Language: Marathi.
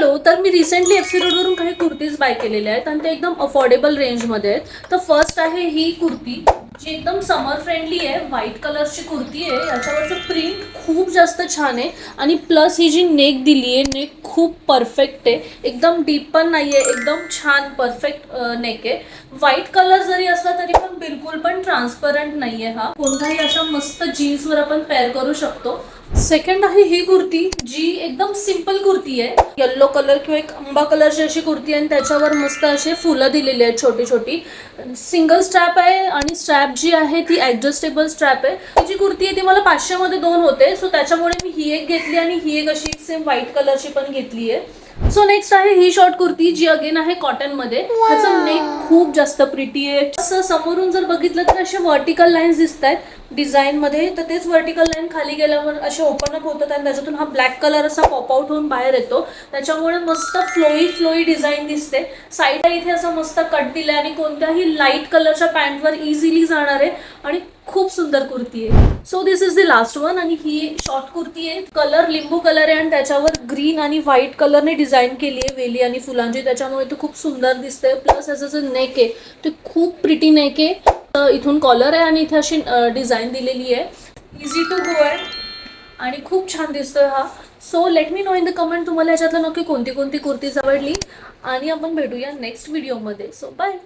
हॅलो, तर मी रिसेंटली एफसी रोडवरून काही कुर्तीज बाय केलेल्या आहेत आणि ते एकदम अफोर्डेबल रेंजमध्ये आहेत. तर फर्स्ट आहे ही कुर्ती, जी एकदम समर फ्रेंडली आहे. व्हाईट कलरची कुर्ती आहे. याच्यावरचं प्रिंट खूप जास्त छान आहे आणि प्लस ही जी नेक दिली आहे, नेक खूप परफेक्ट आहे. एकदम डीप पण नाही आहे, एकदम छान परफेक्ट नेक आहे. व्हाईट कलर जरी असला तरी पण बिलकुल पण ट्रान्सपरंट नाही आहे. हा कोणत्याही अशा मस्त जीन्सवर आपण पेअर करू शकतो. सेकंड आहे ही कुर्ती, जी एकदम सिंपल कुर्ती आहे. येल्लो कलर किंवा एक आंबा कलरची अशी कुर्ती आहे आणि त्याच्यावर मस्त असे फुलं दिलेली आहेत छोटी छोटी. सिंगल स्ट्रॅप आहे आणि स्ट्रॅप जी आहे ती ॲडजस्टेबल स्ट्रॅप आहे. ही जी कुर्ती आहे ती मला 500 मध्ये 2 होते, सो त्याच्यामुळे मी ही एक घेतली आणि ही एक अशी सेम व्हाईट कलरची पण घेतली आहे. सो नेक्स्ट आहे ही शॉर्ट कुर्ती, जी अगेन आहे कॉटन मध्ये. ह्याचं नेक खूप जास्त प्रिटी आहे. असं समोरून जर बघितलं तर असे व्हर्टिकल लाईन्स दिसत आहेत डिझाईन मध्ये, तर तेच व्हर्टिकल लाईन खाली गेल्यावर असे ओपन अप होतात आणि त्याच्यातून हा ब्लॅक कलर असा पॉप आउट होऊन बाहेर येतो. त्याच्यामुळे मस्त फ्लोई डिझाईन दिसते. साईडला इथे असं मस्त कट दिलाय आणि कोणत्याही लाईट कलरच्या पॅन्टवर इझिली जाणार आहे आणि खूप सुंदर कुर्ती आहे. So this is the last one आणि ही शॉर्ट कुर्ती आहे. कलर लिंबू कलर आहे आणि त्याच्यावर ग्रीन आणि व्हाईट कलरने डिझाईन केली आहे वेली आणि फुलांची, त्याच्यामुळे ते खूप सुंदर दिसते. प्लस याचं जे नेक आहे ते खूप प्रिटी नेक आहे. इथून कॉलर आहे आणि इथे अशी डिझाईन दिलेली आहे. इझी टू गो आहे आणि खूप छान दिसतोय हा. So let me know in the comment तुम्हाला याच्यातलं नक्की कोणती कोणती कुर्तीज आवडली आणि आपण भेटूया नेक्स्ट व्हिडिओमध्ये. So bye.